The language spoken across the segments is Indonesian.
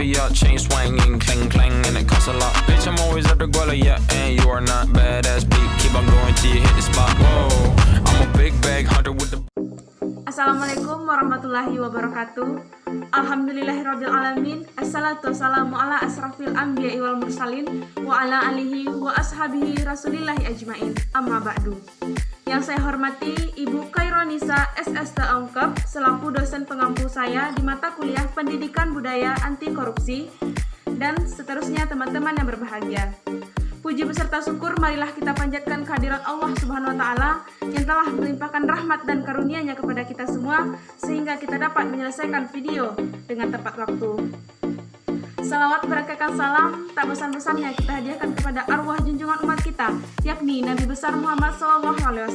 for your chain swinging, clang clang, and it costs a lot. Bitch, I'm always at the guala, yeah, and you are not badass beat. Keep on going till you hit the spot. Whoa, I'm a big bag hunter with the. Assalamualaikum warahmatullahi wabarakatuh. Alhamdulillahirabbil alamin. Assalatu wassalamu ala asrafil anbiya'i wal mursalin wa ala alihi wa ashabihi rasulillahi ajmain. Amma ba'du. Yang saya hormati Ibu Khaironisa SST Ongkep selaku dosen pengampu saya di mata kuliah Pendidikan Budaya Anti Korupsi, dan seterusnya teman-teman yang berbahagia. Puji beserta syukur marilah kita panjatkan kehadirat Allah Subhanahu wa Ta'ala yang telah melimpahkan rahmat dan karunia-Nya kepada kita semua sehingga kita dapat menyelesaikan video dengan tepat waktu. Salawat berakahkan salam tak bosan-bosannya kita hadiahkan kepada arwah junjungan umat kita, yakni Nabi besar Muhammad SAW,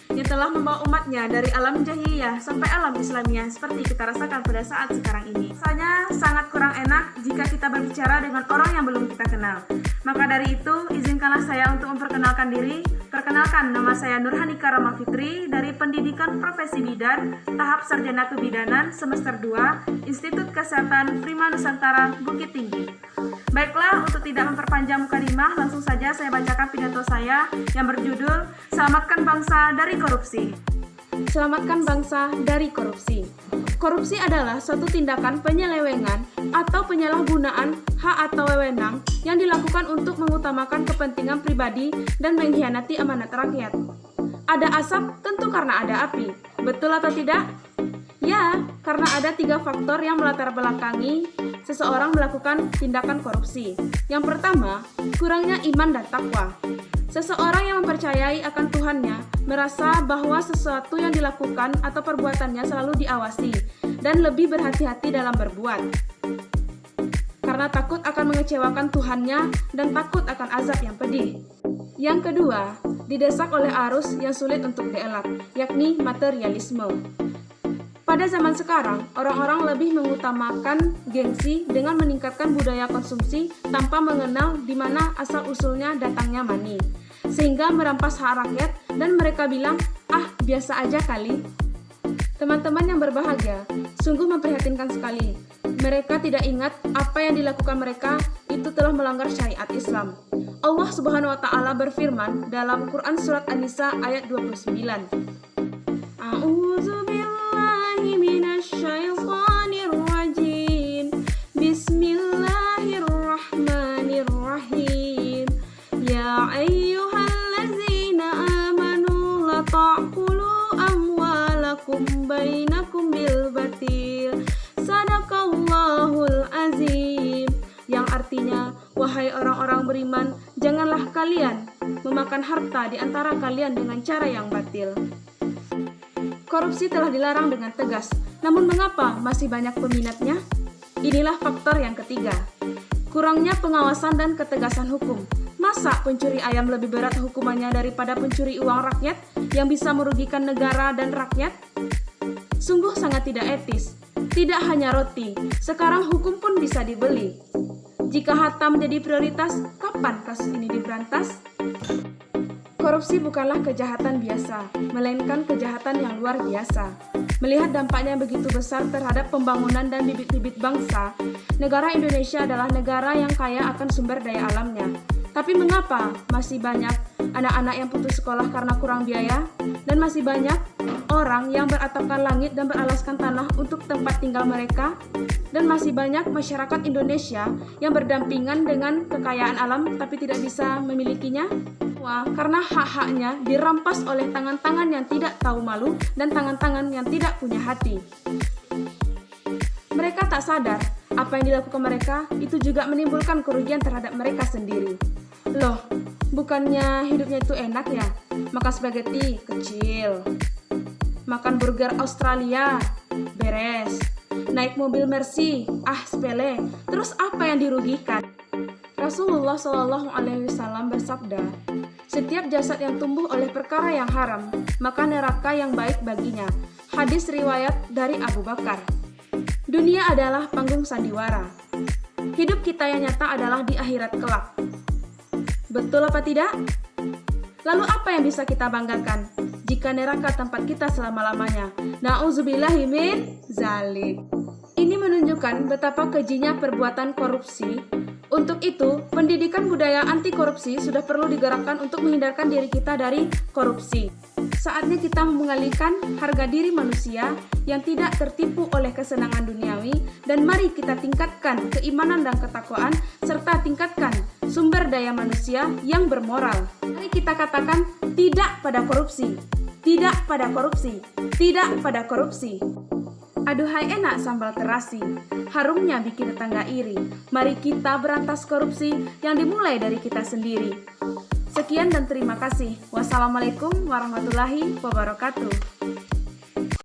yang telah membawa umatnya dari alam jahiliyah sampai alam Islamiyah seperti kita rasakan pada saat sekarang ini. Rasanya sangat kurang enak jika kita berbicara dengan orang yang belum kita kenal. Maka dari itu, izinkanlah saya untuk memperkenalkan diri. Perkenalkan, nama saya Nurhanika Rama Fitri dari Pendidikan Profesi Bidan, tahap Sarjana Kebidanan, semester 2, Institut Kesehatan Prima Nusantara, Bukit Tinggi. Baiklah, untuk tidak memperpanjang mukadimah, langsung saja saya bacakan pidato saya yang berjudul Selamatkan Bangsa dari Korupsi. Selamatkan bangsa dari korupsi. Korupsi adalah suatu tindakan penyelewengan atau penyalahgunaan hak atau wewenang yang dilakukan untuk mengutamakan kepentingan pribadi dan mengkhianati amanat rakyat. Ada asap tentu karena ada api. Betul atau tidak? Ya, karena ada 3 faktor yang melatar belakangi seseorang melakukan tindakan korupsi. Yang pertama, kurangnya iman dan takwa. Seseorang yang mempercayai akan Tuhannya merasa bahwa sesuatu yang dilakukan atau perbuatannya selalu diawasi dan lebih berhati-hati dalam berbuat. Karena takut akan mengecewakan Tuhannya dan takut akan azab yang pedih. Yang kedua, didesak oleh arus yang sulit untuk dielak, yakni materialisme. Pada zaman sekarang, orang-orang lebih mengutamakan gengsi dengan meningkatkan budaya konsumsi tanpa mengenal di mana asal-usulnya datangnya money, sehingga merampas hak rakyat dan mereka bilang, "Ah, biasa aja kali." Teman-teman yang berbahagia, sungguh memprihatinkan sekali. Mereka tidak ingat apa yang dilakukan mereka itu telah melanggar syariat Islam. Allah Subhanahu wa Ta'ala berfirman dalam Quran surat An-Nisa ayat 29. A'udzubillahiminasyaitonirrajim. Bismillahirrahmanirrahim. Ya ayyuhallazina amanu la ta'kulu amwalakum bainakum bil batil. Sadaqallahul azim. Yang artinya, wahai orang-orang beriman, janganlah kalian memakan harta di antara kalian dengan cara yang batil. Korupsi telah dilarang dengan tegas, namun mengapa masih banyak peminatnya? Inilah faktor yang ketiga, kurangnya pengawasan dan ketegasan hukum. Masa pencuri ayam lebih berat hukumannya daripada pencuri uang rakyat yang bisa merugikan negara dan rakyat? Sungguh sangat tidak etis. Tidak hanya roti, sekarang hukum pun bisa dibeli. Jika harta menjadi prioritas, kapan kasus ini diberantas? Korupsi bukanlah kejahatan biasa, melainkan kejahatan yang luar biasa. Melihat dampaknya yang begitu besar terhadap pembangunan dan bibit-bibit bangsa, negara Indonesia adalah negara yang kaya akan sumber daya alamnya. Tapi mengapa masih banyak anak-anak yang putus sekolah karena kurang biaya? Dan masih banyak orang yang beratapkan langit dan beralaskan tanah untuk tempat tinggal mereka? Dan masih banyak masyarakat Indonesia yang berdampingan dengan kekayaan alam tapi tidak bisa memilikinya? Wah, karena hak-haknya dirampas oleh tangan-tangan yang tidak tahu malu dan tangan-tangan yang tidak punya hati. Mereka tak sadar apa yang dilakukan mereka itu juga menimbulkan kerugian terhadap mereka sendiri. Loh, bukannya hidupnya itu enak ya? Makan spaghetti kecil, makan burger Australia beres, naik mobil Mercy sepele. Terus apa yang dirugikan? Rasulullah SAW bersabda, setiap jasad yang tumbuh oleh perkara yang haram, maka neraka yang baik baginya. Hadis riwayat dari Abu Bakar. Dunia adalah panggung sandiwara. Hidup kita yang nyata adalah di akhirat kelak. Betul apa tidak? Lalu apa yang bisa kita banggakan jika neraka tempat kita selama-lamanya? Na'udzubillahi min zalik. Ini menunjukkan betapa kejinya perbuatan korupsi. Untuk itu, pendidikan budaya anti korupsi sudah perlu digerakkan untuk menghindarkan diri kita dari korupsi. Saatnya kita mengalihkan harga diri manusia yang tidak tertipu oleh kesenangan duniawi, dan mari kita tingkatkan keimanan dan ketakwaan serta tingkatkan sumber daya manusia yang bermoral. Mari kita katakan tidak pada korupsi, tidak pada korupsi, tidak pada korupsi. Aduhai enak sambal terasi, harumnya bikin tetangga iri. Mari kita berantas korupsi yang dimulai dari kita sendiri. Sekian dan terima kasih. Wassalamualaikum warahmatullahi wabarakatuh.